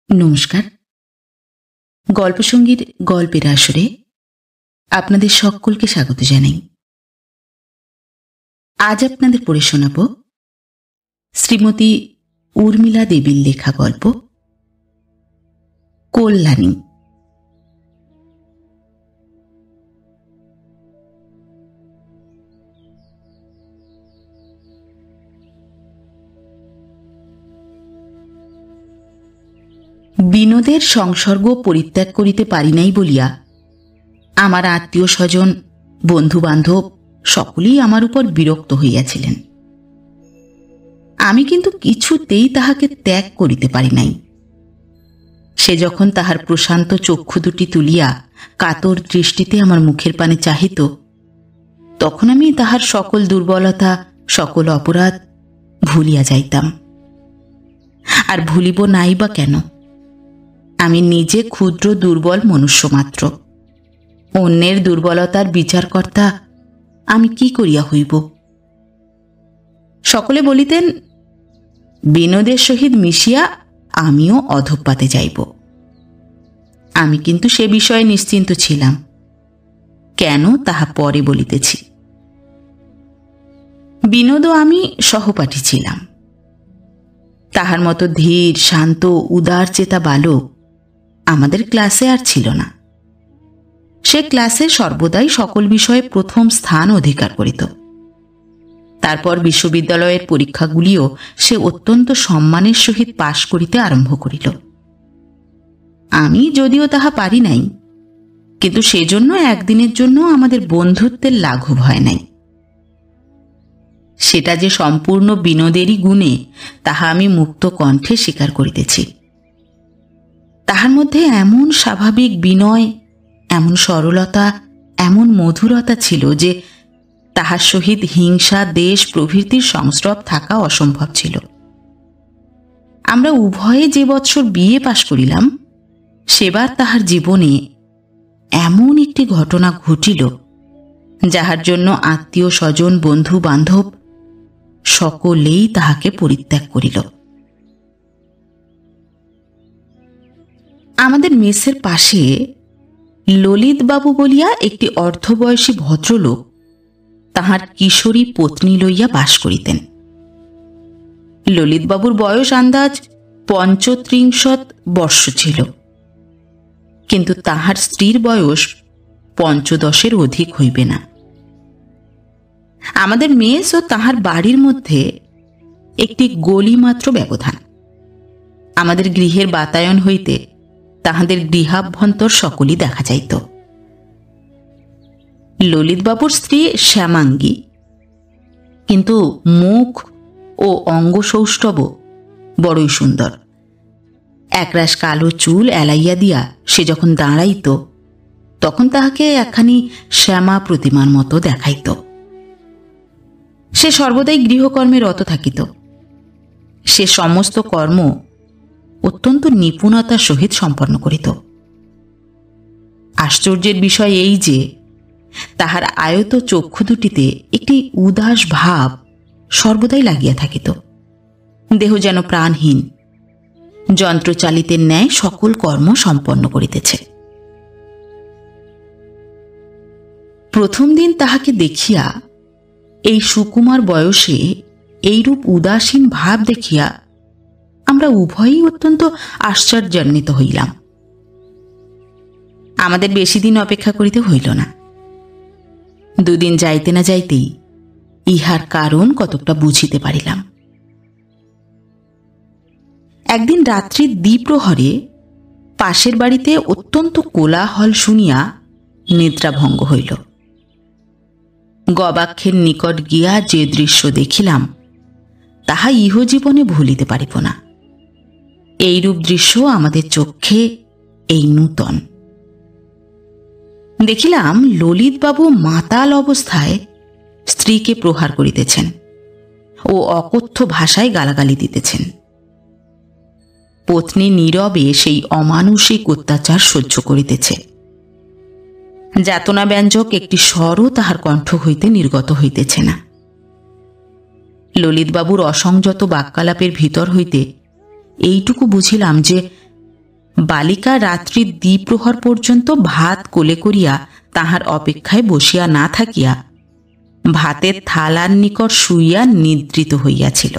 নমস্কার। গল্পসঙ্গীর গল্পের আসরে আপনাদের সকলকে স্বাগত জানাই। আজ আপনাদের পড়ে শোনাব শ্রীমতী উর্মিলা দেবীর লেখা গল্প কল্যাণী। বিনোদের সংসর্গ পরিত্যাগ করিতে পারি নাই বলিয়া আমার আত্মীয় স্বজন, বন্ধু বান্ধব সকলেই আমার উপর বিরক্ত হইয়াছিলেন। আমি কিন্তু কিছুতেই তাহাকে ত্যাগ করিতে পারি নাই। সে যখন তাহার প্রশান্ত চক্ষু দুটি তুলিয়া কাতর দৃষ্টিতে আমার মুখের পানে চাহিত, তখন আমি তাহার সকল দুর্বলতা, সকল অপরাধ ভুলিয়া যাইতাম। আর ভুলিব নাই বা কেন? আমি নিজে ক্ষুদ্র দুর্বল মনুষ্য মাত্র। অন্যের দুর্বলতার বিচারকর্তা আমি কি করিয়া হইব? সকলে বলিতেন, বিনোদের সহিত মিশিয়া আমিও অধঃপাতে যাইব। আমি কিন্তু সে বিষয়ে নিশ্চিন্ত ছিলাম। কেন তাহা পরে বলিতেছি। বিনোদ ও আমি সহপাঠী ছিলাম। তাহার মতো ধীর, শান্ত, উদার চেতা বালক আমাদের ক্লাসে আর ছিল না। সে ক্লাসে সর্বদাই সকল বিষয়ে প্রথম স্থান অধিকার করিত। তারপর বিশ্ববিদ্যালয়ের পরীক্ষাগুলিও সে অত্যন্ত সম্মানের সহিত পাশ করিতে আরম্ভ করিল। আমি যদিও তাহা পারি নাই, কিন্তু সেজন্য একদিনের জন্য আমাদের বন্ধুত্বের লাঘব হয় নাই। সেটা যে সম্পূর্ণ বিনোদেরই গুণে তাহা আমি মুক্ত কণ্ঠে স্বীকার করিতেছি। তাহার মধ্যে এমন স্বাভাবিক বিনয়, এমন সরলতা, এমন মধুরতা ছিল যে তাহার সহিত হিংসা, দেশ প্রভৃতির সংস্রব থাকা অসম্ভব ছিল। আমরা উভয়ে যে বৎসর বিএ পাশ করিলাম, সেবার তাহার জীবনে এমন একটি ঘটনা ঘটিল, যাহার জন্য আত্মীয় স্বজন, বন্ধু বান্ধব সকলেই তাহাকে পরিত্যাগ করিল। আমাদের মেসের পাশে ললিতবাবু বলিয়া একটি অর্ধবয়সী ভদ্রলোক তাহার কিশোরী পত্নী লইয়া বাস করিতেন। ললিতবাবুর বয়স আন্দাজ ৩৫ বর্ষ ছিল, কিন্তু তাহার স্ত্রীর বয়স ৫০-এর অধিক হইবে না। আমাদের মেস ও তাহার বাড়ির মধ্যে একটি গলি মাত্র ব্যবধান। আমাদের গৃহের বাতায়ন হইতে তাহাদের গৃহাভ্যন্তর সকলই দেখা যাইত। ললিতবাবুর স্ত্রী শ্যামাঙ্গী, কিন্তু মুখ ও অঙ্গসৌষ্ঠব বড়ই সুন্দর। একরাশ কালো চুল এলাইয়া দিয়া সে যখন দাঁড়াইত, তখন তাহাকে একখানি শ্যামা প্রতিমার মতো দেখাইত। সে সর্বদাই গৃহকর্মে রত থাকিত। সে সমস্ত কর্ম অত্যন্ত নিপুণতার সহিত সম্পন্ন করিত। আশ্চর্যের বিষয় এই যে তাহার আয়ত চক্ষু দুটিতে একটি উদাস ভাব সর্বদাই লাগিয়া থাকিত। দেহ যেন প্রাণহীন, যন্ত্রচালিতের ন্যায় সকল কর্ম সম্পন্ন করিতেছে। প্রথম দিন তাহাকে দেখিয়া, এই সুকুমার বয়সে এইরূপ উদাসীন ভাব দেখিয়া আমরা উভয়ই অত্যন্ত আশ্চর্যান্বিত হইলাম। আমাদের বেশি দিন অপেক্ষা করিতে হইল না। দুদিন যাইতে না যাইতেই ইহার কারণ কতকটা বুঝিতে পারিলাম। একদিন রাত্রির দ্বিপ্রহরে পাশের বাড়িতে অত্যন্ত কোলাহল শুনিয়া নিদ্রাভঙ্গ হইল। গবাক্ষের নিকট গিয়া যে দৃশ্য দেখিলাম, তাহা ইহজীবনে ভুলিতে পারিব না। এইরূপ দৃশ্য আমাদের চক্ষে এই নূতন। দেখিলাম ললিতবাবু মাতাল অবস্থায় স্ত্রীকে প্রহার করিতেছেন ও অকথ্য ভাষায় গালাগালি দিতেছেন। পত্নী নীরবে সেই অমানুষিক অত্যাচার সহ্য করিতেছে। যাতনাব্যঞ্জক একটি স্বরও তাহার কণ্ঠ হইতে নির্গত হইতেছে না। ললিতবাবুর অসংযত বাক্যালাপের ভিতর হইতে এইটুকু বুঝিলাম যে বালিকা রাত্রি দ্বিপ্রহর পর্যন্ত ভাত কোলে করিয়া তাহার অপেক্ষায় বসিয়া না থাকিয়া ভাতের থালার নিকট শুইয়া নিদ্রিত হইয়াছিল।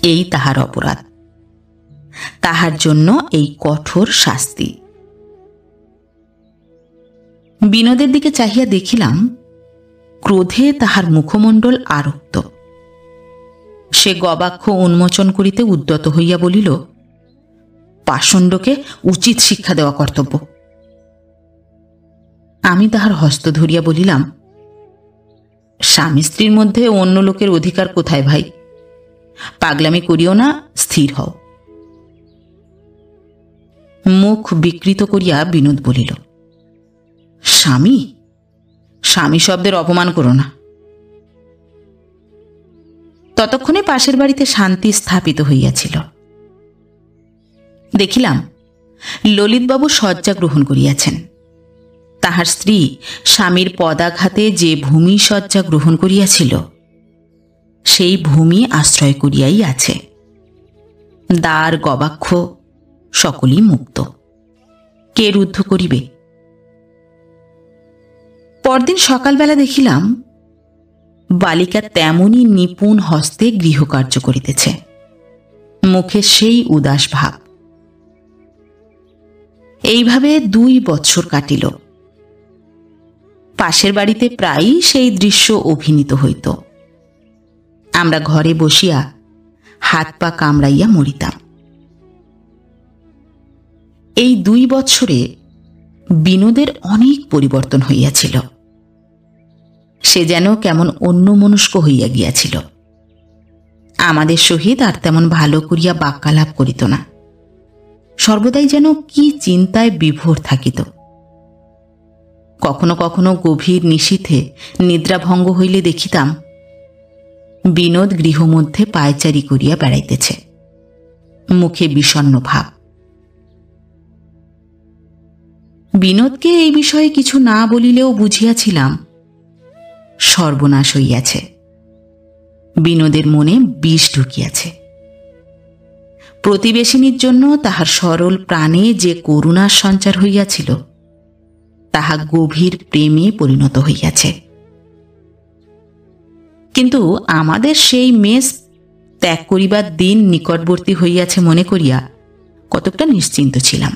এই তাহার অপরাধ, তাহার জন্য এই কঠোর শাস্তি। বিনোদের দিকে চাহিয়া দেখিলাম ক্রোধে তাহার মুখমণ্ডল আরক্ত। সে গবাক্ষ উন্মোচন করিতে উদ্যত হইয়া বলিল, পাষণ্ডকে উচিত শিক্ষা দেওয়া কর্তব্য। আমি তাহার হস্ত ধরিয়া বলিলাম, স্বামী স্ত্রীর মধ্যে অন্য লোকের অধিকার কোথায় ভাই? পাগলামি করিও না, স্থির হও। মুখ বিকৃত করিয়া বিনোদ বলিল, স্বামী স্বামী শব্দের অপমান করো না। ততক্ষণে পাশের বাড়িতে শান্তি স্থাপিত হইয়াছিল। দেখিলাম ললিতবাবু শয্যা গ্রহণ করিয়াছেন। তাহার স্ত্রী স্বামীর পদাঘাতে যে ভূমি শয্যা গ্রহণ করিয়াছিল সেই ভূমি আশ্রয় করিয়াই আছে। দ্বার গবাক্ষ সকলই মুক্ত, কে রুদ্ধ করিবে? পরদিন সকালবেলা দেখিলাম বালিকা তেমনি নিপুণ হস্তে গৃহকার্য করিতেছে, মুখে সেই উদাস ভাব। এইভাবে 2 বৎসর কাটিল। পাশের বাড়িতে প্রায়ই সেই দৃশ্য অভিনীত হইত। আমরা ঘরে বসিয়া হাত পা কামড়াইয়া মরিতাম। এই 2 বৎসরে বিনোদের অনেক পরিবর্তন হইয়াছিল। সে যেন কেমন অন্যমনস্ক হইয়া গিয়াছিল। আমাদের সহিত আর তেমন ভালো করিয়া বাক্যালাপ করিত না। সর্বদাই যেন কি চিন্তায় বিভোর থাকিত। কখনো কখনো গভীর নিশীথে নিদ্রাভঙ্গ হইলে দেখিতাম বিনোদ গৃহমধ্যে পায়চারি করিয়া বেড়াইতেছে, মুখে বিষণ্ণ ভাব। বিনোদকে এই বিষয়ে কিছু না বলিলেও বুঝিয়াছিলাম সর্বনাশ হইয়াছে, বিনোদের মনে বিষ ঢুকিয়াছে। প্রতিবেশিনীর জন্য তাহার সরল প্রাণে যে করুণার সঞ্চার হইয়াছিল তাহা গভীর প্রেমে পরিণত হইয়াছে। কিন্তু আমাদের সেই মেস ত্যাগ করিবার দিন নিকটবর্তী হইয়াছে মনে করিয়া কতকটা নিশ্চিন্ত ছিলাম।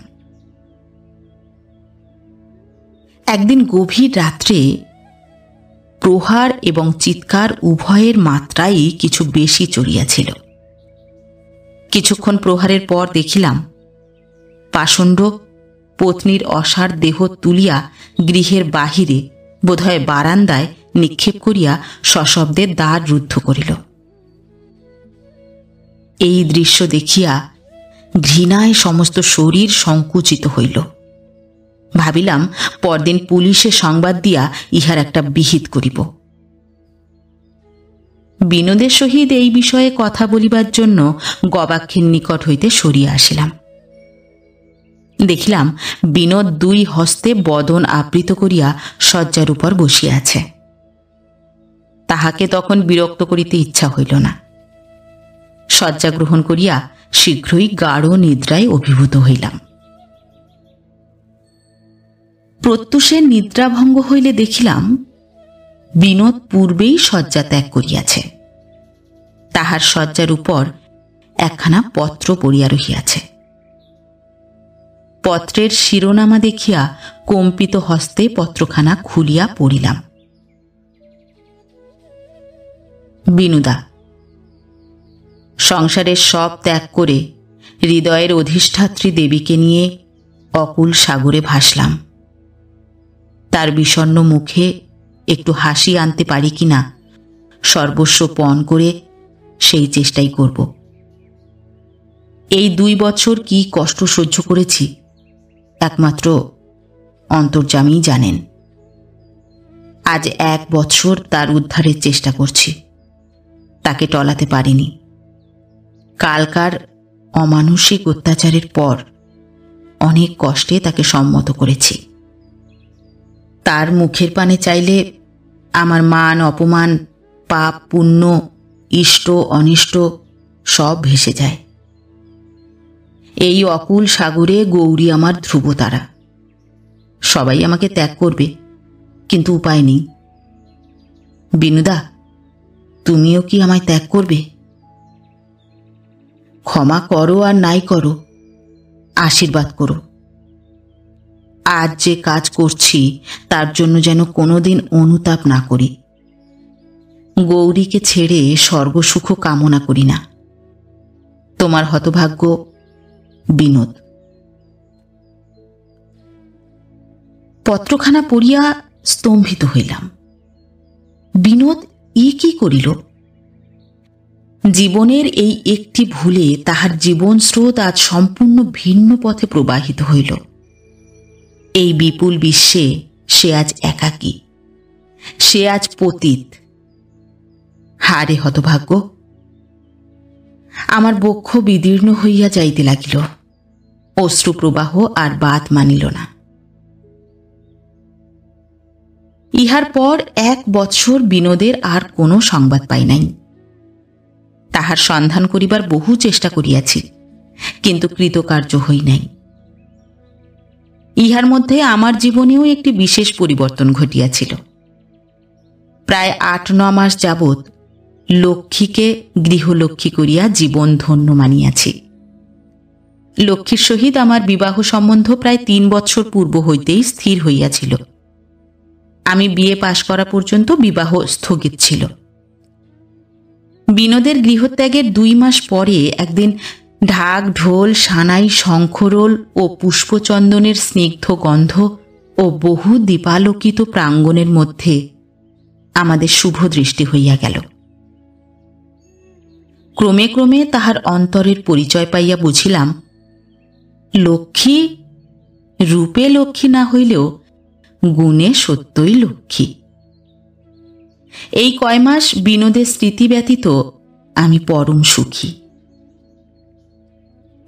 একদিন গভীর রাত্রে প্রহার এবং চিৎকার উভয়ের মাত্রাই কিছু বেশি চড়িয়াছিল। কিছুক্ষণ প্রহারের পর দেখিলাম পাষণ্ড পত্নীর অসার দেহ তুলিয়া গৃহের বাহিরে, বোধহয় বারান্দায় নিক্ষেপ করিয়া সশব্দে দ্বার রুদ্ধ করিল। এই দৃশ্য দেখিয়া ঘৃণায় সমস্ত শরীর সংকুচিত হইল। ভাবিলাম পরদিন পুলিশে সংবাদ দিয়া ইহার একটা বিহিত করিব। বিনোদের সহিত এই বিষয়ে কথা বলিবার জন্য গবাক্ষের নিকট হইতে সরিয়া আসিলাম। দেখিলাম বিনোদ 2 হস্তে বদন আবৃত করিয়া শয্যার উপর বসিয়া আছে। তাহাকে তখন বিরক্ত করিতে ইচ্ছা হইল না। শয্যা গ্রহণ করিয়া শীঘ্রই গাঢ় নিদ্রায় অভিভূত হইলাম। প্রত্যুষে নিদ্রাভঙ্গ হইলে দেখিলাম বিনোদ পূর্বেই শয্যা ত্যাগ করিয়াছে। তাহার শয্যার উপর একখানা পত্র পড়িয়া রহিয়াছে। পত্রের শিরোনামা দেখিয়া কম্পিত হস্তে পত্রখানা খুলিয়া পড়িলাম। বিনুদা, সংসারের সব ত্যাগ করে হৃদয়ের অধিষ্ঠাত্রী দেবীকে নিয়ে অকুল সাগরে ভাসলাম। তার বিষণ্ণ মুখে একটু হাসি আনতে পারি কিনা সর্বস্ব পণ করে সেই চেষ্টাই করব। এই 2 বছর কি কষ্ট সহ্য করেছি একমাত্র অন্তর্যামীই জানেন। আজ 1 বছর তার উদ্ধারের চেষ্টা করছি, তাকে টলাতে পারিনি। কালকার অমানুষিক অত্যাচারের পর অনেক কষ্টে তাকে সম্মত করেছি। তার মুখের পানে চাইলে আমার মান অপমান, পাপ পুণ্য, ইষ্ট অনিষ্ট সব ভেসে যায়। এই অকুল সাগরে গৌরী আমার ধ্রুবতারা। সবাই আমাকে ত্যাগ করবে, কিন্তু উপায় নেই। বিনুদা, তুমিও কি আমায় ত্যাগ করবে? ক্ষমা করো আর নাই করো, আশীর্বাদ করো। আজ যে কাজ করছি তার জন্য যেন কোনোদিন অনুতাপ না করি। গৌরীকে ছেড়ে স্বর্গসুখ কামনা করি না। তোমার হতভাগ্য, বিনোদ। পত্রখানা পড়িয়া স্তম্ভিত হইলাম। বিনোদ ই কি করিল? জীবনের এই একটি ভুলে তাহার জীবন স্রোত আজ সম্পূর্ণ ভিন্ন পথে প্রবাহিত হইল। এই বিপুল বিশ্বে সে আজ একাকী, সে আজ পতিত। হারে হতভাগ্য! আমার বক্ষ বিদীর্ণ হইয়া যাইতে লাগিল। অশ্রুপ্রবাহ আর বাদ মানিল না। ইহার পর 1 বৎসর বিনোদের আর কোনো সংবাদ পাই নাই। তাহার সন্ধান করিবার বহু চেষ্টা করিয়াছি, কিন্তু কৃতকার্য হই নাই। ইহার মধ্যে আমার জীবনেও একটি বিশেষ পরিবর্তন ঘটিয়াছিল। প্রায় 8-9 মাস যাবৎ লক্ষ্মীকে গৃহলক্ষ্মী করিয়া জীবন ধন্য মানিয়াছি। লক্ষ্মীর সহিত আমার বিবাহ সম্বন্ধ প্রায় 3 বৎসর পূর্ব হইতেই স্থির হইয়াছিল। আমি বিএ পাশ করা পর্যন্ত বিবাহ স্থগিত ছিল। বিনোদের গৃহত্যাগের 2 মাস পরে একদিন ঢাক ঢোল, সানাই, শঙ্খরোল ও পুষ্পচন্দনের স্নিগ্ধ গন্ধ ও বহু দীপালোকিত প্রাঙ্গণের মধ্যে আমাদের শুভ দৃষ্টি হইয়া গেল। ক্রমে ক্রমে তাহার অন্তরের পরিচয় পাইয়া বুঝিলাম, লক্ষ্মী রূপে লক্ষ্মী না হইলেও গুণে সত্যই লক্ষ্মী। এই কয় মাস বিনোদের স্মৃতি ব্যতীত আমি পরম সুখী।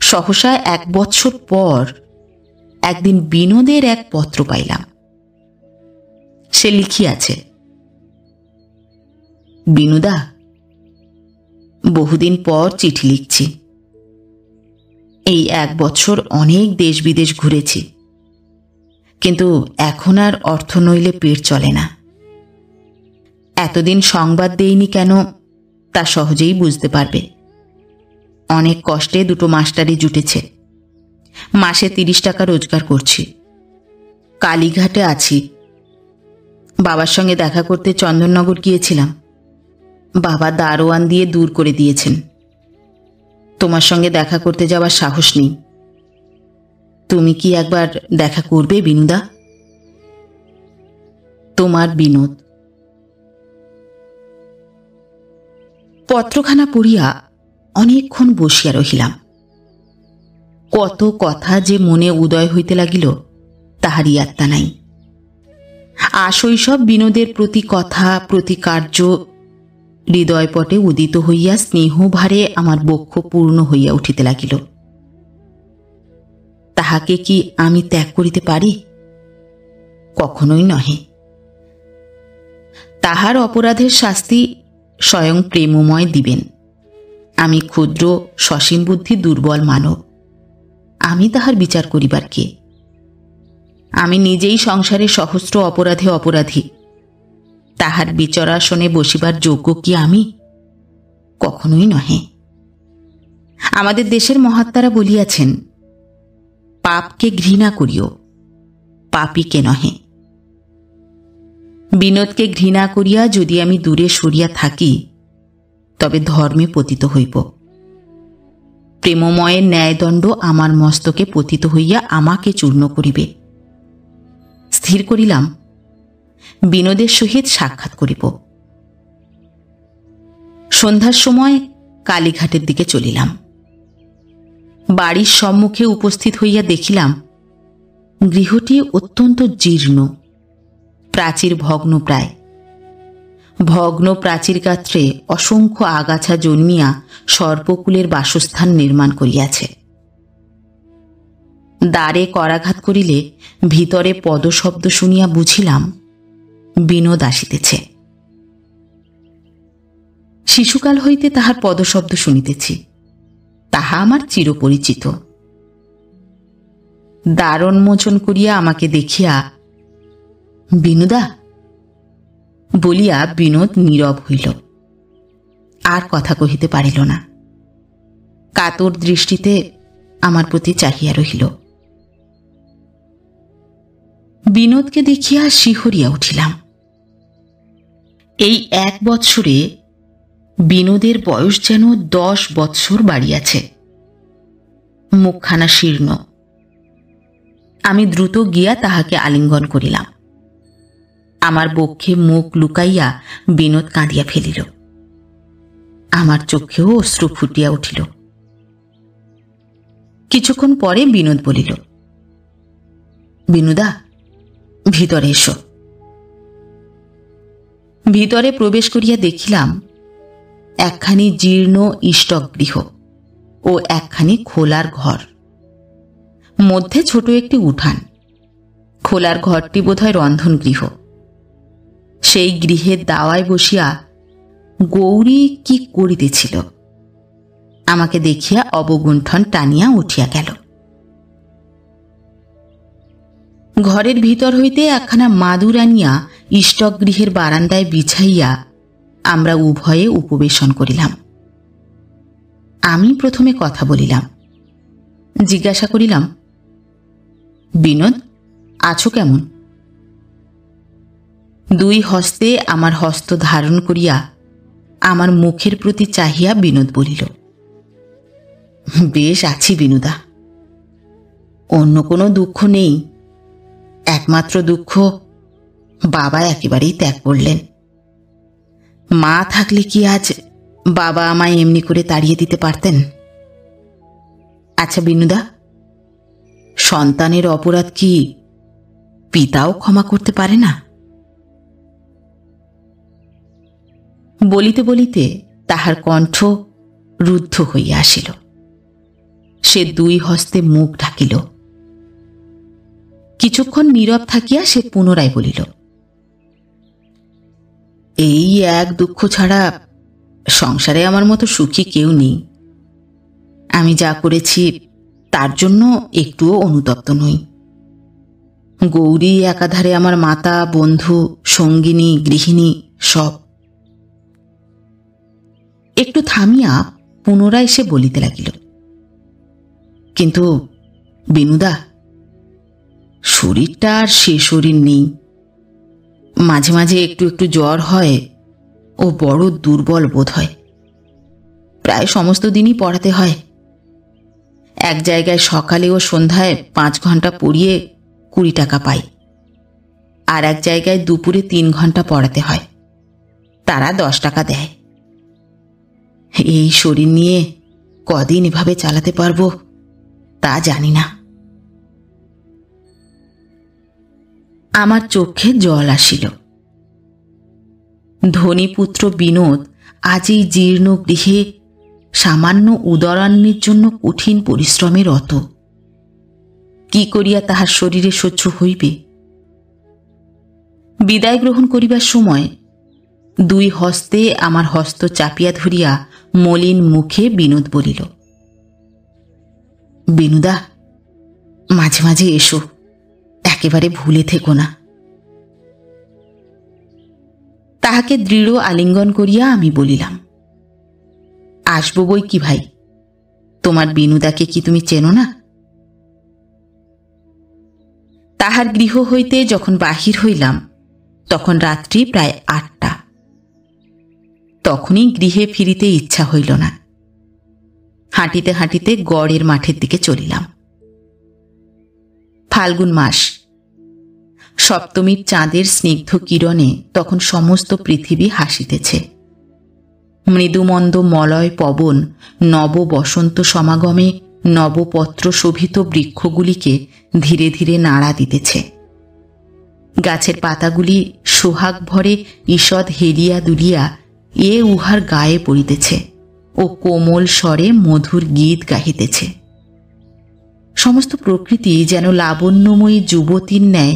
সহসা 1 বৎসর পর একদিন বিনোদের এক পত্র পাইলাম। সে লিখিয়াছে, বিনুদা, বহুদিন পর চিঠি লিখছি। এই 1 বছর অনেক দেশ বিদেশ ঘুরেছি, কিন্তু এখন আর অর্থ নইলে পেট চলে না। এতদিন সংবাদ দেইনি কেন তা সহজেই বুঝতে পারবে। অনেক কষ্টে 2 মাস্টারি জুটেছে। মাসে 30 টাকা রোজগার করছি। কালীঘাটে আছি। বাবার সঙ্গে দেখা করতে চন্দননগর গিয়েছিলাম। বাবা দারোয়ান দিয়ে দূর করে দিয়েছেন। তোমার সঙ্গে দেখা করতে যাওয়ার সাহস নেই। তুমি কি একবার দেখা করবে বিনুদা? তোমার বিনোদ। পত্রখানা পড়িয়া অনেকক্ষণ বসিয়া রহিলাম। কত কথা যে মনে উদয় হইতে লাগিল তাহার ইয়াত্তা নাই। আশৈশব বিনোদের প্রতি কথা, প্রতি কার্য হৃদয়পটে উদিত হইয়া স্নেহভারে আমার বক্ষ পূর্ণ হইয়া উঠিতে লাগিল। তাহাকে কি আমি ত্যাগ করিতে পারি? কখনোই নহে। তাহার অপরাধের শাস্তি স্বয়ং প্রেমময় দিবেন। আমি ক্ষুদ্র সসীম বুদ্ধি দুর্বল মানব। আমি তাহার বিচার করিবার কে? আমি নিজেই সংসারে সহস্র অপরাধে অপরাধী। তাহার বিচারাসনে বসিবার যোগ্য কি আমি? কখনোই নহে। আমাদের দেশের মহাত্মারা বলিয়াছেন, পাপকে ঘৃণা করিও, পাপীকে নহে। বিনোদকে ঘৃণা করিয়া যদি আমি দূরে সরিয়া থাকি, তবে ধর্মে পতিত হইব। প্রেমময়ের ন্যায়দণ্ড আমার মস্তকে পতিত হইয়া আমাকে চূর্ণ করিবে। স্থির করিলাম, বিনোদের সহিত সাক্ষাৎ করিব। সন্ধ্যার সময় কালীঘাটের দিকে চলিলাম। বাড়ির সম্মুখে উপস্থিত হইয়া দেখিলাম গৃহটি অত্যন্ত জীর্ণ, প্রাচীর ভগ্ন প্রায়। ভগ্ন প্রাচীর গাত্রে অসংখ্য আগাছা জন্মিয়া সর্পকুলের বাসস্থান নির্মাণ করিয়াছে। দ্বারে করাঘাত করিলে ভিতরে পদশব্দ শুনিয়া বুঝিলাম বিনোদ আসিতেছে। শিশুকাল হইতে তাহার পদশব্দ শুনিতেছি। তাহা আমার চিরপরিচিত। দারুণ মোচন করিয়া আমাকে দেখিয়া, বিনুদা বলিয়া বিনোদ নীরব হইল, আর কথা কহিতে পারিল না। কাতর দৃষ্টিতে আমার প্রতি চাহিয়া রহিল। বিনোদকে দেখিয়া শিহরিয়া উঠিলাম। এই 1 বৎসরে বিনোদের বয়স যেন 10 বৎসর বাড়িয়াছে। মুখখানা শীর্ণ। আমি দ্রুত গিয়া তাহাকে আলিঙ্গন করিলাম। আমার বক্ষে মুখ লুকাইয়া বিনোদ কাঁদিয়া ফেলিল। আমার চোখেও অশ্রু ফুটিয়া উঠিল। কিছুক্ষণ পরে বিনোদ বলিল, বিনুদা, ভিতরে এসো। ভিতরে প্রবেশ করিয়া দেখিলাম একখানি জীর্ণ ইষ্টগৃহ ও একখানি খোলার ঘর, মধ্যে ছোট একটি উঠান। খোলার ঘরটি বোধহয় রন্ধনগৃহ। সেই গৃহের দাওয়ায় বসিয়া গৌরী কি করিতেছিল, আমাকে দেখিয়া অবগুণ্ঠন টানিয়া উঠিয়া গেল। ঘরের ভিতর হইতে একখানা মাদুর আনিয়া ইষ্টগৃহের বারান্দায় বিছাইয়া আমরা উভয়ে উপবেশন করিলাম। আমি প্রথমে কথা বলিলাম। জিজ্ঞাসা করিলাম, বিনোদ, আছো কেমন? 2 হস্তে আমার হস্ত ধারণ করিয়া আমার মুখের প্রতি চাহিয়া বিনোদ বলিল, বেশ আছি বিনুদা। অন্য কোনো দুঃখ নেই। একমাত্র দুঃখ, বাবা একেবারেই ত্যাগ করলেন। মা থাকলে কি আজ বাবা আমায় এমনি করে তাড়িয়ে দিতে পারতেন? আচ্ছা বিনুদা, সন্তানের অপরাধ কি পিতাও ক্ষমা করতে পারে না? বলিতে বলিতে তাহার কণ্ঠ রুদ্ধ হইয়া আসিল। সে 2 হস্তে মুখ ঢাকিল। কিছুক্ষণ নীরব থাকিয়া সে পুনরায় বলিল, এই এক দুঃখ ছাড়া সংসারে আমার মতো সুখী কেউ নেই। আমি যা করেছি তার জন্য একটুও অনুতপ্ত নই। গৌরী একাধারে আমার মাতা, বন্ধু, সঙ্গিনী, গৃহিণী, সব। একটু থামিয়া পুনরায় সে বলিতে লাগিল, কিন্তু বিনুদা, শরীরটা আর সে শরীর নেই। মাঝে মাঝে একটু একটু জ্বর হয় ও বড় দুর্বল বোধ হয়। প্রায় সমস্ত দিনই পড়াতে হয়। এক জায়গায় সকালে ও সন্ধ্যায় 5 ঘন্টা পড়িয়ে 20 টাকা পাই, আর এক জায়গায় দুপুরে 3 ঘন্টা পড়াতে হয়, তারা 10 টাকা দেয়। এই শরীর নিয়ে কদিন এভাবে চালাতে পারবো তা জানি না। আমার চোখে জল আসিল। ধনীপুত্র বিনোদ আজ এই জীর্ণ গৃহে সামান্য উদরান্নের জন্য কঠিন পরিশ্রমে রত। কি করিয়া তাহার শরীরে সহ্য হইবে? বিদায় গ্রহণ করিবার সময় 2 হস্তে আমার হস্ত চাপিয়া ধরিয়া মলিন মুখে বিনোদ বলিল, বিনুদা, মাঝে মাঝে এসো, একেবারে ভুলে থেকো না। তাহাকে দৃঢ় আলিঙ্গন করিয়া আমি বলিলাম, আসবো বই কি ভাই, তোমার বিনুদাকে কি তুমি চেনো না? তাহার গৃহ হইতে যখন বাহির হইলাম তখন রাত্রি প্রায় 8টা। তখনই গৃহে ফিরিতে ইচ্ছা হইল না। হাঁটিতে হাঁটিতে গড়ের মাঠের দিকে চলিলাম। ফাল্গুন মাস। সপ্তমীর চাঁদের স্নিগ্ধ কিরণে তখন সমস্ত পৃথিবী হাসিতেছে। মৃদুমন্দ মলয় পবন নব বসন্ত সমাগমে নবপত্র শোভিত বৃক্ষগুলিকে ধীরে ধীরে নাড়া দিতেছে। গাছের পাতাগুলি সোহাগ ভরে ঈষৎ হেলিয়া দুলিয়া এ উহার গায়ে পড়িতেছে ও কোমল স্বরে মধুর গীত গাহিতেছে। সমস্ত প্রকৃতি যেন লাবণ্যময়ী যুবতীর ন্যায়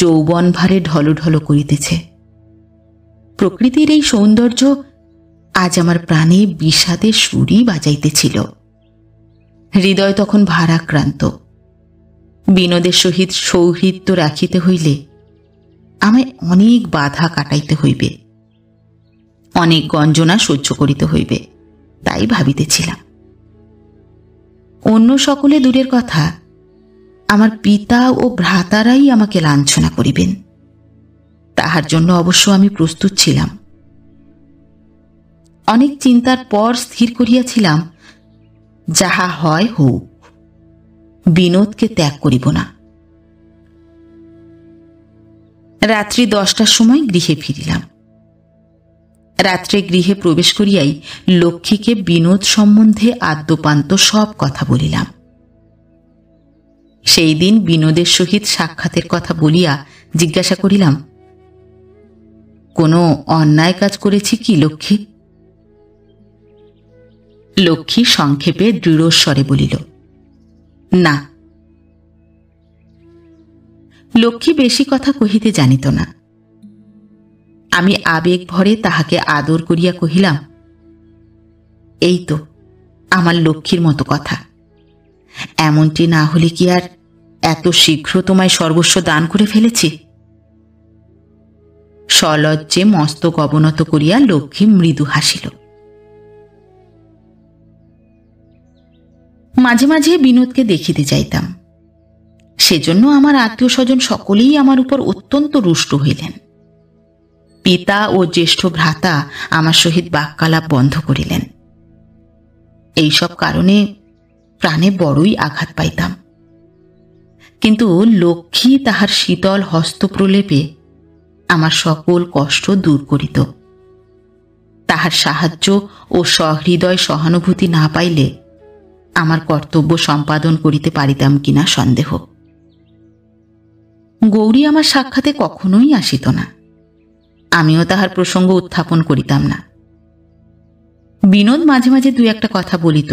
যৌবন ভারে ঢলঢল করিতেছে। প্রকৃতির এই সৌন্দর্য আজ আমার প্রাণে বিষাদের সুরই বাজাইতেছিল। হৃদয় তখন ভারাক্রান্ত। বিনোদের সহিত সৌহৃদ্য রাখিতে হইলে আমায় অনেক বাধা কাটাইতে হইবে, অনেক গঞ্জনা সহ্য করিতে হইবে, তাই ভাবিতেছিলাম। অন্য সকলে দূরের কথা, আমার পিতা ও ভ্রাতারাই আমাকে লাঞ্ছনা করিবেন, তাহার জন্য অবশ্য আমি প্রস্তুত ছিলাম। অনেক চিন্তার পর স্থির করিয়াছিলাম, যাহা হয় হোক, বিনোদকে ত্যাগ করিব না। রাত্রি 10টার সময় গৃহে ফিরিলাম। রাত্রে গৃহে প্রবেশ করিয়াই লক্ষ্মীকে বিনোদ সম্বন্ধে আদ্যপান্ত সব কথা বলিলাম। সেই দিন বিনোদের সহিত সাক্ষাতের কথা বলিয়া জিজ্ঞাসা করিলাম, কোনো অন্যায় কাজ করেছি কি লক্ষ্মী? লক্ষ্মী সংক্ষেপে দৃঢ়স্বরে বলিল, না। লক্ষ্মী বেশি কথা কহিতে জানিত না। আমি আবেগ ভরে তাহাকে আদর করিয়া কহিলাম, এই তো আমার লক্ষ্মীর মতো কথা। এমনটি না হলে কি আর এত শীঘ্র তোমায় সর্বস্ব দান করে ফেলেছি? সলজ্জে মস্তক অবনত করিয়া লক্ষ্মী মৃদু হাসিল। মাঝে মাঝে বিনোদকে দেখিতে যাইতাম। সেজন্য আমার আত্মীয় স্বজন সকলেই আমার উপর অত্যন্ত রুষ্ট হইলেন। পিতা ও জ্যেষ্ঠ ভ্রাতা আমার সহিত বাক্যালাপ বন্ধ করিলেন। এইসব কারণে প্রাণে বড়ই আঘাত পাইতাম। কিন্তু লক্ষ্মী তাহার শীতল হস্তপ্রলেপে আমার সকল কষ্ট দূর করিত। তাহার সাহায্য ও সহৃদয় সহানুভূতি না পাইলে আমার কর্তব্য সম্পাদন করিতে পারিতাম কিনা সন্দেহ। গৌরী আমার সাক্ষাতে কখনোই আসিত না। আমিও তাহার প্রসঙ্গ উত্থাপন করিতাম না। বিনোদ মাঝে মাঝে দুই একটা কথা বলিত,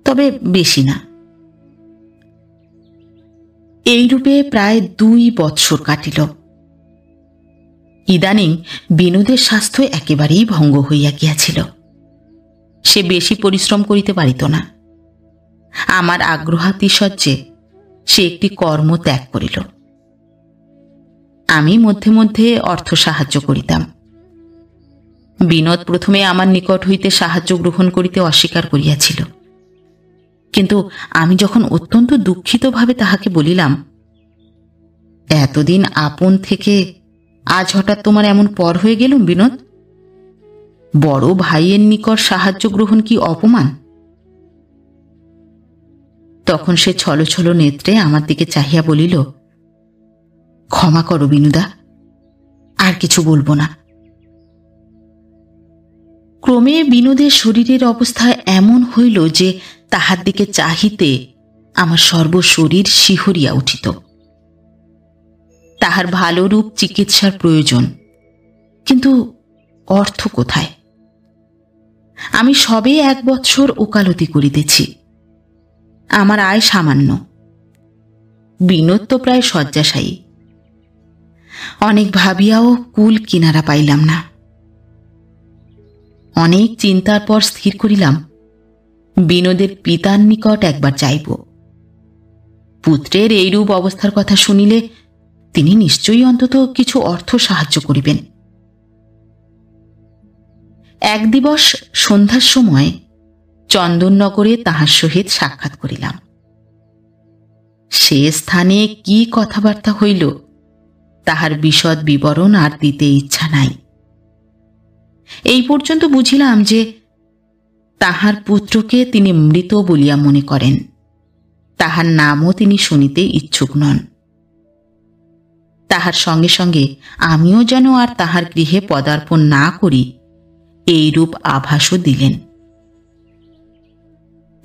তবে বেশি না। এইরূপে প্রায় 2 বৎসর কাটিল। ইদানিং বিনোদের স্বাস্থ্য একেবারেই ভঙ্গ হইয়া গিয়াছিল। সে বেশি পরিশ্রম করিতে পারিত না। আমার আগ্রহাতিশয্যে সে একটি কর্ম ত্যাগ করিল। আমি মধ্যে মধ্যে অর্থ সাহায্য করিতাম। বিনোদ প্রথমে আমার নিকট হইতে সাহায্য গ্রহণ করিতে অস্বীকার করিয়াছিল, কিন্তু আমি যখন অত্যন্ত দুঃখিতভাবে তাহাকে বলিলাম, এতদিন আপন থেকে আজ হঠাৎ তোমার এমন পর হয়ে গেলুম বিনোদ, বড় ভাইয়ের নিকট সাহায্য গ্রহণ কি অপমান? তখন সে ছলো ছলো নেত্রে আমার দিকে চাহিয়া বলিল, ক্ষমা করো বিনুদা, আর কিছু বলবো না। ক্রমে বিনোদের শরীরের অবস্থা এমন হইল যে তাহার দিকে চাহিতে আমার সর্বশরীর শিহরিয়া উঠিত। তাহার ভালোরূপ চিকিৎসার প্রয়োজন, কিন্তু অর্থ কোথায়? আমি সবে 1 বৎসর ওকালতি করিতেছি। আমার আয় সামান্য। বিনোদ তো প্রায় শয্যাশায়ী। অনেক ভাবিয়াও কুল কিনারা পাইলাম না। অনেক চিন্তার পর স্থির করিলাম, বিনোদের পিতার নিকট একবার যাইব। পুত্রের এইরূপ অবস্থার কথা শুনিলে তিনি নিশ্চয়ই অন্তত কিছু অর্থ সাহায্য করিবেন। এক দিবস সন্ধ্যার সময় চন্দননগরে তাহার সহিত সাক্ষাৎ করিলাম। সে স্থানে কি কথাবার্তা হইল তাহার বিশদ বিবরণ আর দিতে ইচ্ছা নাই। এই পর্যন্ত বুঝিলাম যে তাহার পুত্রকে তিনি মৃত বলিয়া মনে করেন, তাহার নামও তিনি শুনিতে ইচ্ছুক নন। তাহার সঙ্গে সঙ্গে আমিও যেন আর তাহার গৃহে পদার্পণ না করি এইরূপ আভাসও দিলেন।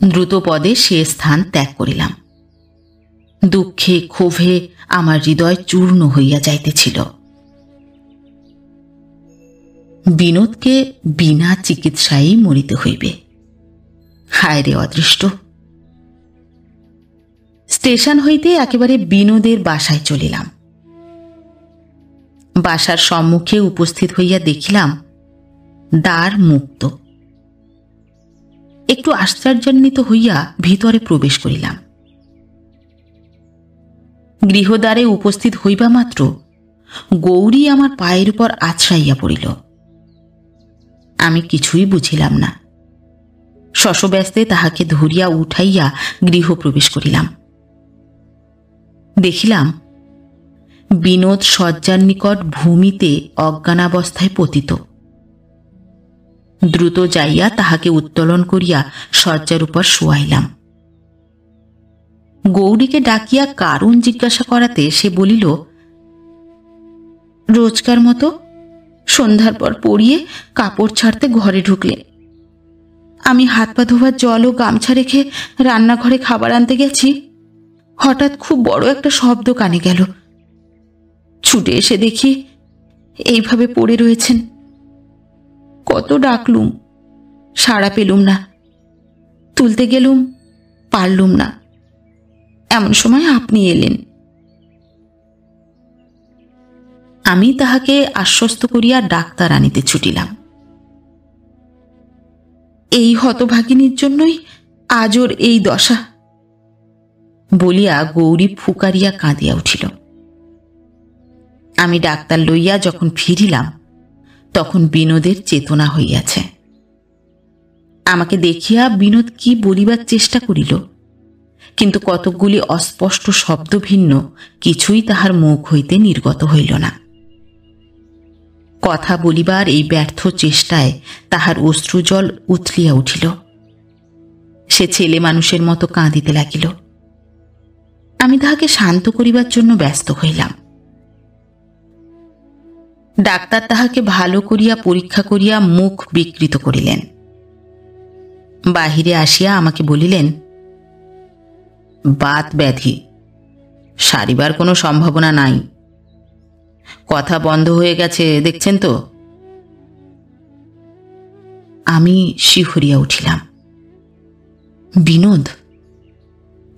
দ্রুত পদে সে স্থান ত্যাগ করিলাম। দুঃখে ক্ষোভে আমার হৃদয় চূর্ণ হইয়া যাইতেছিল। বিনোদকে বিনা চিকিৎসায় মরিতে হইবে। হায় রে অদৃষ্ট! স্টেশন হইতে একেবারে বিনোদের বাসায় চলিলাম। বাসার সম্মুখে উপস্থিত হইয়া দেখিলাম দ্বার মুক্ত। একটু আশ্চর্যান্বিত হইয়া ভিতরে প্রবেশ করিলাম। গৃহদ্বারে উপস্থিত হইবা মাত্র গৌরী আমার পায়ের উপর আছড়াইয়া পড়িল। আমি কিছুই বুঝিলাম না। শশব্যস্তে তাহাকে ধরিয়া উঠাইয়া গৃহ প্রবেশ করিলাম। দেখিলাম বিনোদ শয্যার নিকট ভূমিতে অজ্ঞানাবস্থায় পতিত। দ্রুত যাইয়া তাহাকে উত্তোলন করিয়া শয্যার উপর শোয়াইলাম। গৌরীকে ডাকিয়া কারণ জিজ্ঞাসা করাতে সে বলিল, রোজকার মতো সন্ধ্যার পর পড়িয়ে কাপড় ছাড়তে ঘরে ঢুকলে। আমি হাত পা ধোবার জল ও গামছা রেখে রান্নাঘরে খাবার আনতে গেছি। হঠাৎ খুব বড় একটা শব্দ কানে গেল। ছুটে এসে দেখি এইভাবে পড়ে রয়েছেন। কত ডাকলুম, সাড়া পেলুম না। তুলতে গেলুম, পারলুম না। এমন সময় আপনি এলেন। আমি তাহাকে আশ্বস্ত করিয়া ডাক্তার আনিতে ছুটিলাম। এই হতভাগিনীর জন্যই আজ ওর এই দশা বলিয়া গৌরী ফুকারিয়া কাঁদিয়া উঠিল। আমি ডাক্তার লইয়া যখন ফিরিলাম তখন বিনোদের চেতনা হইয়াছে। আমাকে দেখিয়া বিনোদ কি বলিবার চেষ্টা করিল, কিন্তু কতকগুলি অস্পষ্ট শব্দ ভিন্ন কিছুই তাহার মুখ হইতে নির্গত হইল না। কথা বলিবার এই ব্যর্থ চেষ্টায় তাহার অশ্রুজল উথলিয়া উঠিল। সে ছেলে মানুষের মতো কাঁদিতে লাগিল। আমি তাহাকে শান্ত করিবার জন্য ব্যস্ত হইলাম। ডাক্তার তাহাকে ভালো করিয়া পরীক্ষা করিয়া মুখ বিকৃত করিলেন। বাহিরে আসিয়া আমাকে বলিলেন, বাত ব্যাধি, সারিবার কোনো সম্ভাবনা নাই। কথা বন্ধ হয়ে গেছে, দেখছেন তো। আমি শিহরিয়া উঠিলাম। বিনোদ,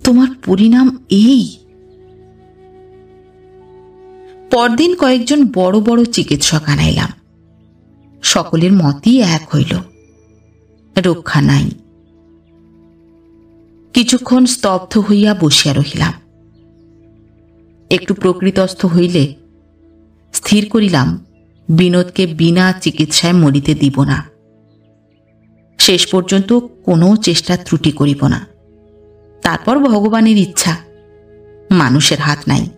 তোমার পরিণাম এই? পরদিন কয়েকজন বড় বড় চিকিৎসক আনাইলাম। সকলের মতই এক হইল, রক্ষা নাই। কিছুক্ষণ স্তব্ধ হইয়া বসিয়া রহিলাম। একটু প্রকৃতস্থ হইলে স্থির করিলাম বিনোদকে বিনা চিকিৎসায় মরিতে দিব না। শেষ পর্যন্ত কোনো চেষ্টা ত্রুটি করিব না। তারপর ভগবানের ইচ্ছা, মানুষের হাত নাই।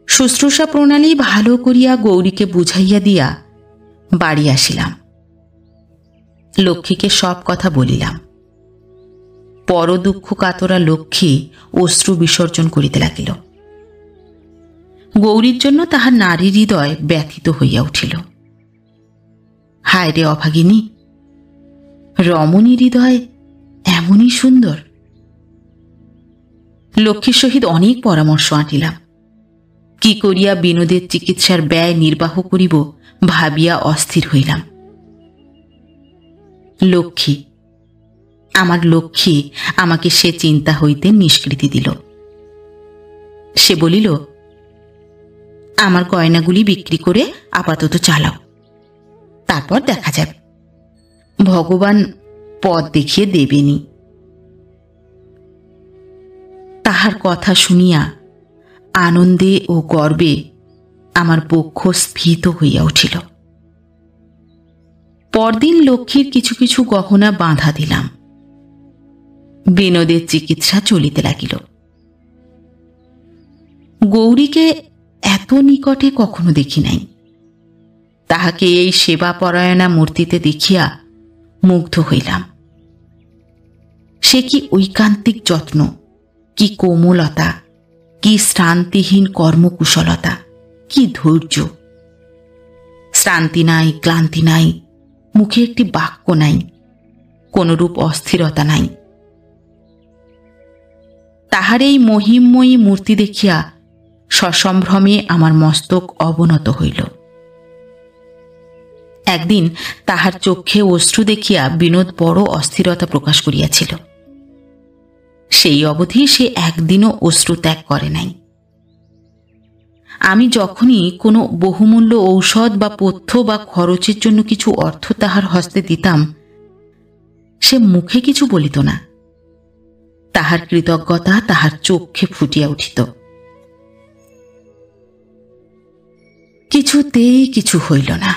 শুশ্রূষা প্রণালী ভালো করিয়া গৌরীকে বুঝাইয়া দিয়া বাড়ি আসিলাম। লক্ষ্মীকে সব কথা বলিলাম। পর দুঃখ কাতরা লক্ষ্মী অশ্রু বিসর্জন করিতে লাগিল। গৌরীর জন্য তাহার নারী হৃদয় ব্যথিত হইয়া উঠিল। হায় রে অভাগিনী, রমণী হৃদয় এমনই সুন্দর। লক্ষ্মীর সহিত অনেক পরামর্শ আঁটিলাম। কি করিয়া বিনোদের চিকিৎসার ব্যয় নির্বাহ করিব ভাবিয়া অস্থির হইলাম। লক্ষ্মী, আমার লক্ষ্মী আমাকে সে চিন্তা হইতে নিষ্কৃতি দিল। সে বলিল, আমার গয়নাগুলি বিক্রি করে আপাতত চালাও, তারপর দেখা যাবে। ভগবান পথ দেখিয়ে দেবেনি। তাহার কথা শুনিয়া আনন্দে ও গর্বে আমার বক্ষ স্ফীত হইয়া উঠিল। পরদিন লক্ষ্মীর কিছু কিছু গহনা বাঁধা দিলাম। বিনোদের চিকিৎসা চলিতে লাগিল। গৌরীকে এত নিকটে কখনো দেখি নাই। তাহাকে এই সেবাপরায়ণা মূর্তিতে দেখিয়া মুগ্ধ হইলাম। সে কি ঐকান্তিক যত্ন, কি কোমলতা, কি শ্রান্তিহীন কর্মকুশলতা, কি ধৈর্য। শ্রান্তি নাই, ক্লান্তি নাই, মুখে একটি বাক্য নাই, কোনরূপ অস্থিরতা নাই। তাহার এই মহিমময়ী মূর্তি দেখিয়া সসম্ভ্রমে আমার মস্তক অবনত হইল। একদিন তাহার চক্ষে অশ্রু দেখিয়া বিনোদ বড় অস্থিরতা প্রকাশ করিয়াছিল। সেই অবধি সে একদিনও অশ্রু ত্যাগ করে নাই। আমি যখনই কোনো বহুমূল্য ঔষধ বা পথ্য বা খরচের জন্য কিছু অর্থ তাহার হস্তে দিতাম, সে মুখে কিছু বলিত না, তাহার কৃতজ্ঞতা তাহার চক্ষে ফুটিয়া উঠিত। কিছুতেই কিছু হইল না।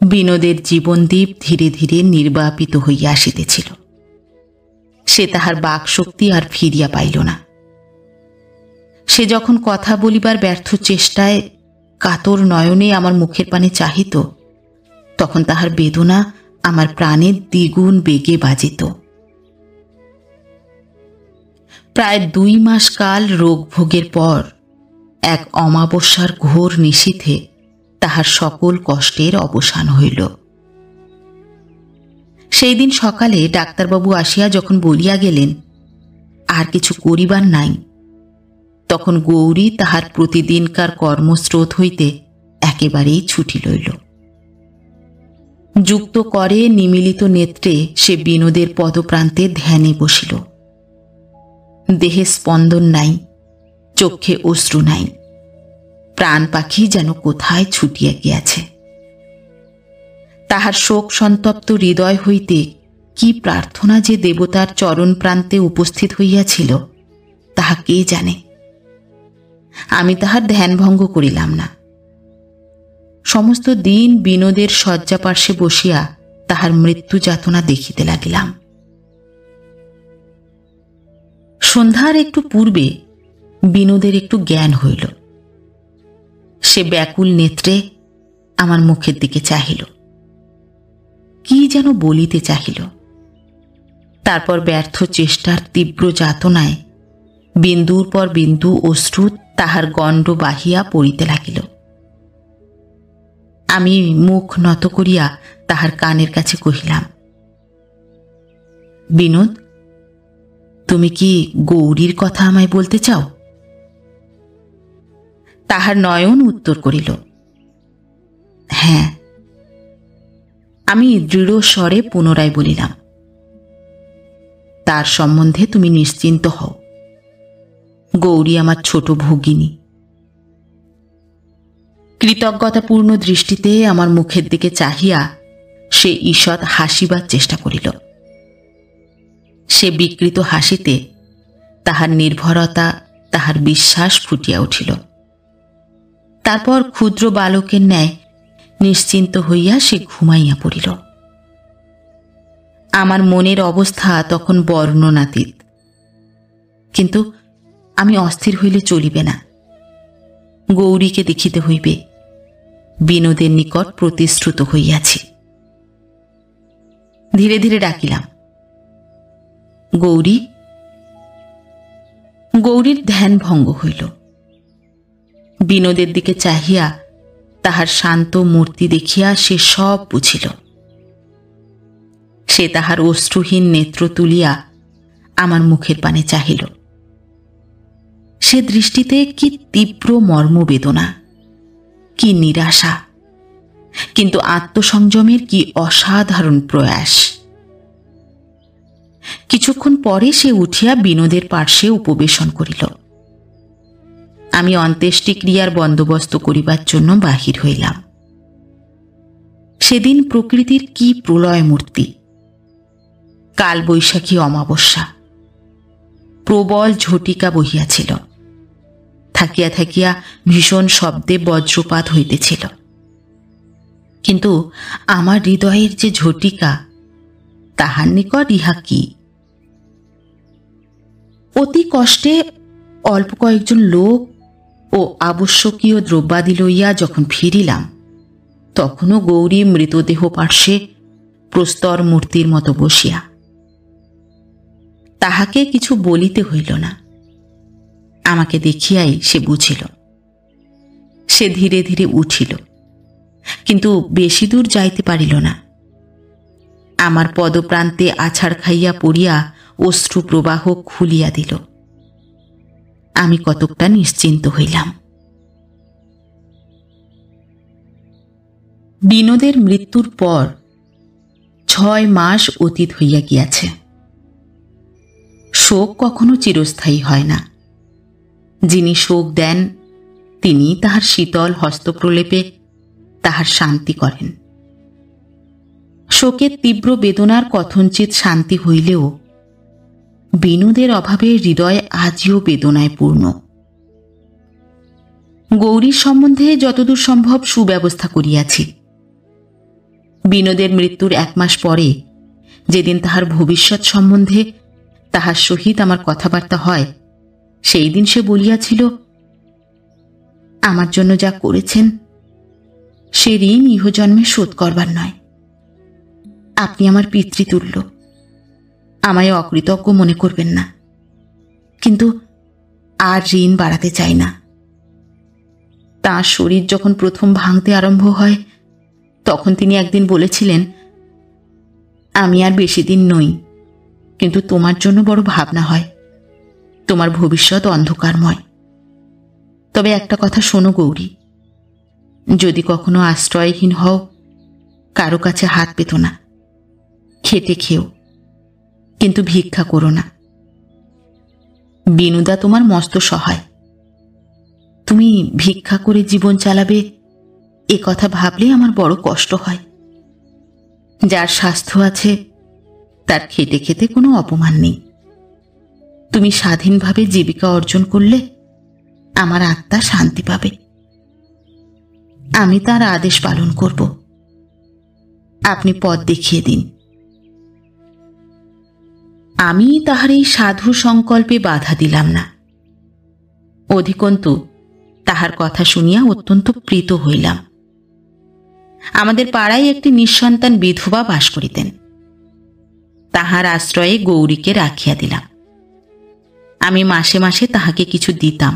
বিনোদের জীবনদীপ ধীরে ধীরে নির্বাপিত হইয়া আসিতেছিল। সে তাহার বাকশক্তি আর ফিরিয়া পাইল না। সে যখন কথা বলিবার ব্যর্থ চেষ্টায় কাতর নয়নে আমার মুখের পানে চাহিত, তখন তাহার বেদনা আমার প্রাণের দ্বিগুণ বেগে বাজিত। প্রায় 2 মাস কাল রোগভোগের পর এক অমাবস্যার ঘোর নিশীথে তাহার সকল কষ্টের অবসান হইল। সেই দিন সকালে ডাক্তারবাবু আসিয়া যখন বলিয়া গেলেন আর কিছু করিবার নাই, তখন গৌরী তাহার প্রতিদিনকার কর্মস্রোত হইতে একেবারেই ছুটি লইল। যুক্ত করে নিমিলিত নেত্রে সে বিনোদের পদপ্রান্তে ধ্যানে বসিল। দেহে স্পন্দন নাই, চক্ষে অশ্রু নাই, প্রাণ পাখি যেন কোথায় ছুটিয়া গিয়াছে। তাহার শোক সন্তপ্ত হৃদয় হইতে কি প্রার্থনা যে দেবতার চরণ প্রান্তে উপস্থিত হইয়াছিল তাহা কে জানে। আমি তাহার ধ্যানভঙ্গ করিলাম না। সমস্ত দিন বিনোদের শয্যাপার্শ্বে বসিয়া তাহার মৃত্যু যাতনা দেখিতে লাগিলাম। সন্ধ্যার একটু পূর্বে বিনোদের একটু জ্ঞান হইল। সে ব্যাকুল নেত্রে আমার মুখের দিকে চাহিল, কি যেন বলিতে চাহিল। তারপর ব্যর্থ চেষ্টার তীব্র যাতনায় বিন্দুর পর বিন্দু অশ্রু তাহার গণ্ড বাহিয়া পড়িতে লাগিল। আমি মুখ নত করিয়া তাহার কানের কাছে কহিলাম, বিনোদ, তুমি কি গৌরীর কথা আমায় বলতে চাও? তাহার নয়ন উত্তর করিল, হ্যাঁ। আমি দৃঢ় স্বরে পুনরায় বলিলাম, তার সম্বন্ধে তুমি নিশ্চিন্ত হও। গৌরী আমার ছোট ভগিনী। কৃতজ্ঞতাপূর্ণ দৃষ্টিতে আমার মুখের দিকে চাহিয়া সে ঈষৎ হাসিবার চেষ্টা করিল। সে বিকৃত হাসিতে তাহার নির্ভরতা, তাহার বিশ্বাস ফুটিয়া উঠিল। তারপর ক্ষুদ্র বালকের ন্যায় নিশ্চিন্ত হইয়া সে ঘুমাইয়া পড়িল। আমার মনের অবস্থা তখন বর্ণনাতীত, কিন্তু আমি অস্থির হইলে চলিবে না। গৌরীকে দেখিতে হইবে। বিনোদের নিকট প্রতিশ্রুত হইয়াছি। ধীরে ধীরে ডাকিলাম, গৌরী। গৌরীর ধ্যান ভঙ্গ হইল। বিনোদের দিকে চাহিয়া তাহার শান্ত মূর্তি দেখিয়া সে সব বুঝিল। সে তাহার অশ্রুহীন নেত্র তুলিয়া আমার মুখের পানে চাহিল। সে দৃষ্টিতে কি তীব্র মর্মবেদনা, কি নিরাশা, কিন্তু আত্মসংযমের কি অসাধারণ প্রয়াস। কিছুক্ষণ পরে সে উঠিয়া বিনোদের পার্শ্বে উপবেশন করিল। আমি অন্ত্যেষ্টিক্রিয়ার বন্দোবস্ত করিবার জন্য বাহির হইলাম। সেদিন প্রকৃতির কি প্রলয় মূর্তি! কালবৈশাখী অমাবস্যা। প্রবল ঝটিকা বহিয়াছিল। থাকিয়া থাকিয়া ভীষণ শব্দে বজ্রপাত হইতেছিল। কিন্তু আমার হৃদয়ের যে ঝটিকা, তাহার নিকট ইহা কি? অতি কষ্টে অল্প কয়েকজন লোক ও আবশ্যকীয় দ্রব্যাদি লইয়া যখন ফিরিলাম, তখনও গৌরী মৃতদেহ পার্শ্বে প্রস্তর মূর্তির মতো বসিয়া। তাহাকে কিছু বলিতে হইল না। আমাকে দেখিয়াই সে বুঝিল। সে ধীরে ধীরে উঠিল, কিন্তু বেশি দূর যাইতে পারিল না। আমার পদপ্রান্তে আছাড় খাইয়া পড়িয়া অশ্রু প্রবাহ খুলিয়া দিল। আমি কতকটা নিশ্চিন্ত হইলাম। বিনোদের মৃত্যুর পর 6 মাস অতীত হইয়া গিয়াছে। শোক কখনো চিরস্থায়ী হয় না। যিনি শোক দেন, তিনি তাহার শীতল হস্তপ্রলেপে তাহার শান্তি করেন। শোকের তীব্র বেদনার কথঞ্চিত শান্তি হইলেও বিনোদের অভাবে হৃদয় আজও বেদনায় পূর্ণ। গৌরীর সম্বন্ধে যতদূর সম্ভব সুব্যবস্থা করিয়াছি। বিনোদের মৃত্যুর 1 মাস পরে, যেদিন তাহার ভবিষ্যৎ সম্বন্ধে তাহার সহিত আমার কথাবার্তা হয়, সেই দিন সে বলিয়াছিল, আমার জন্য যা করেছেন সে ঋণ ইহজন্মে শোধ করবার নয়। আপনি আমার পিতৃতুল্য, আমায় অকৃতজ্ঞ মনে করবেন না, কিন্তু আর ঋণ বাড়াতে চাই না। তাঁর শরীর যখন প্রথম ভাঙতে আরম্ভ হয়, তখন তিনি একদিন বলেছিলেন, আমি আর বেশি দিন নই, কিন্তু তোমার জন্য বড় ভাবনা হয়, তোমার ভবিষ্যৎ অন্ধকারময়। তবে একটা কথা শোনো গৌরী, যদি কখনো আশ্রয়হীন হও, কারো কাছে হাত পেতো না, খেটে খেও, কিন্তু ভিক্ষা করো না। বিনুদা তোমার মস্ত সহায়, তুমি ভিক্ষা করে জীবন চালাবে এ কথা ভাবলে আমার বড় কষ্ট হয়। যার স্বাস্থ্য আছে তার খেটে খেতে কোনো অপমান নেই। তুমি স্বাধীনভাবে জীবিকা অর্জন করলে আমার আত্মা শান্তি পাবে। আমি তার আদেশ পালন করব, আপনি পথ দেখিয়ে দিন। আমি তাহার এই সাধু সংকল্পে বাধা দিলাম না, অধিকন্তু তাহার কথা শুনিয়া অত্যন্ত প্রীত হইলাম। আমাদের পাড়ায় একটি নিঃসন্তান বিধবা বাস করিতেন, তাহার আশ্রয়ে গৌরীকে রাখিয়া দিলাম। আমি মাসে মাসে তাহাকে কিছু দিতাম,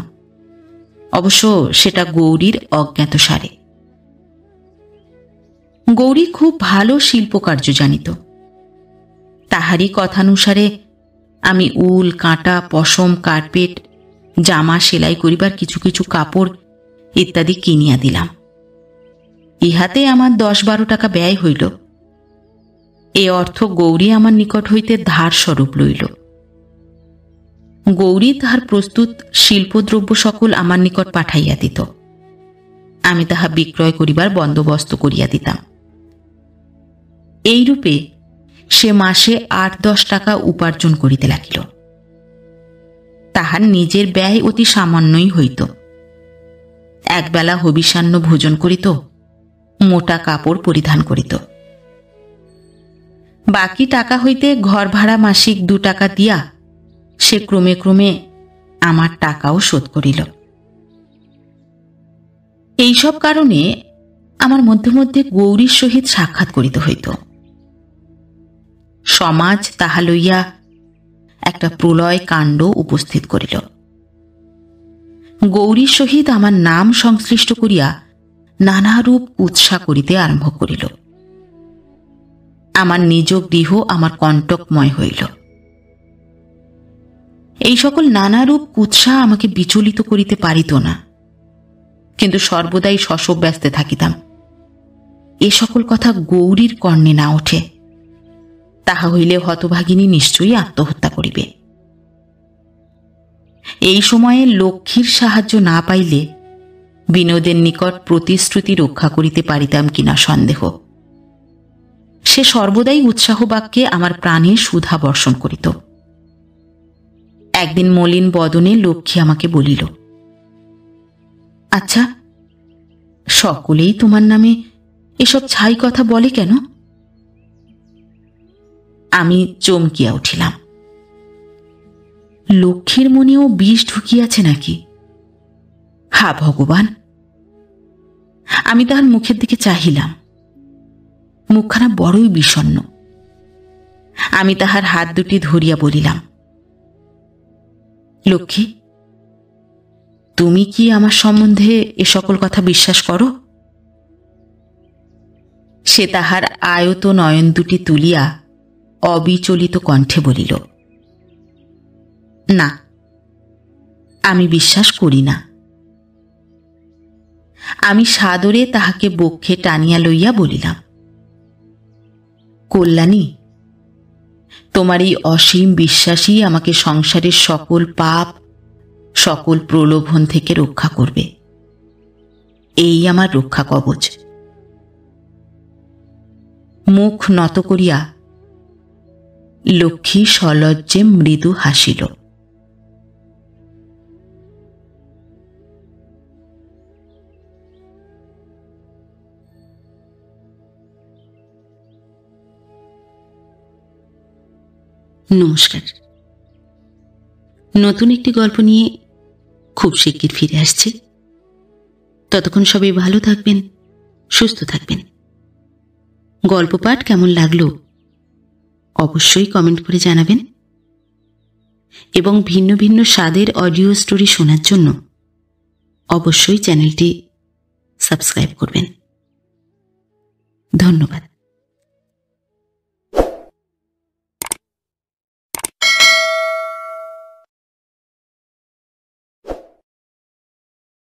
অবশ্য সেটা গৌরীর অজ্ঞাতসারে। গৌরী খুব ভালো শিল্পকার্য জানিত। তাহারই কথানুসারে আমি উল, কাঁটা, পশম, কার্পেট, জামা সেলাই করিবার কিছু কিছু কাপড় ইত্যাদি কিনিয়া দিলাম। ইহাতে আমার 10-12 টাকা ব্যয় হইল। এ অর্থ গৌরী আমার নিকট হইতে ধার স্বরূপ লইল। গৌরী তাহার প্রস্তুত শিল্পদ্রব্য সকল আমার নিকট পাঠাইয়া দিত, আমি তাহা বিক্রয় করিবার বন্দোবস্ত করিয়া দিতাম। এইরূপে সে মাসে 8-10 টাকা উপার্জন করিতে লাগিল। তাহার নিজের ব্যয় অতি সামান্যই হইত। একবেলা হবিষান্ন ভোজন করিত, মোটা কাপড় পরিধান করিত। বাকি টাকা হইতে ঘর ভাড়া মাসিক 2 টাকা দিয়া সে ক্রমে ক্রমে আমার টাকাও শোধ করিল। এইসব কারণে আমার মধ্যে মধ্যে গৌরীর সহিত সাক্ষাৎ করিতে হইত। সমাজ তাহা লইয়া একটা প্রলয় কাণ্ড উপস্থিত করিল। গৌরীর সহিত আমার নাম সংশ্লিষ্ট করিয়া নানারূপ উৎসাহ করিতে আরম্ভ করিল। আমার নিজ গৃহ আমার কণ্টকময় হইল। এই সকল নানারূপ উৎসাহ আমাকে বিচলিত করিতে পারিত না, কিন্তু সর্বদাই শশব ব্যস্তে থাকিতাম। এ সকল কথা গৌরীর কর্ণে না ওঠে, তাহা হইলে হতভাগিনী নিশ্চয়ই আত্মহত্যা করিবে। এই সময়ে লক্ষ্মীর সাহায্য না পাইলে বিনোদের নিকট প্রতিশ্রুতি রক্ষা করিতে পারিতাম কিনা সন্দেহ। সে সর্বদাই উৎসাহ বাক্যে আমার প্রাণে সুধা বর্ষণ করিত। একদিন মলিন বদনে লক্ষ্মী আমাকে বলিল, আচ্ছা, সকলেই তোমার নামে এসব ছাই কথা বলে কেন? আমি চমকিয়া উঠিলাম। লক্ষ্মীর মনেও বিষ ঢুকিয়াছে নাকি? হা ভগবান! আমি তাহার মুখের দিকে চাহিলাম, মুখখানা বড়ই বিষণ্ণ। আমি তাহার হাত দুটি ধরিয়া বলিলাম, লক্ষ্মী, তুমি কি আমার সম্বন্ধে এ সকল কথা বিশ্বাস করো? সে তাহার আয়ত নয়ন দুটি তুলিয়া অবিচলিত কণ্ঠে বলিল, না, আমি বিশ্বাস করি না। আমি সাদরে তাহাকে বক্ষে টানিয়া লইয়া বলিলাম, কল্যাণী, তোমার এই অসীম বিশ্বাসই আমাকে সংসারের সকল পাপ, সকল প্রলোভন থেকে রক্ষা করবে। এই আমার রক্ষা কবচ। মুখ নত করিয়া লক্ষ্মী সলজ্জে মৃদু হাসিল। নমস্কার। নতুন একটি গল্প নিয়ে খুব শিগগির ফিরে আসছি। ততক্ষণ সবাই ভালো থাকবেন, সুস্থ থাকবেন। গল্প পাঠ কেমন লাগলো অবশ্যই কমেন্ট করে জানাবেন, এবং ভিন্ন ভিন্ন স্বাদের অডিও স্টোরি শোনার জন্য অবশ্যই চ্যানেলটি সাবস্ক্রাইব করবেন। ধন্যবাদ।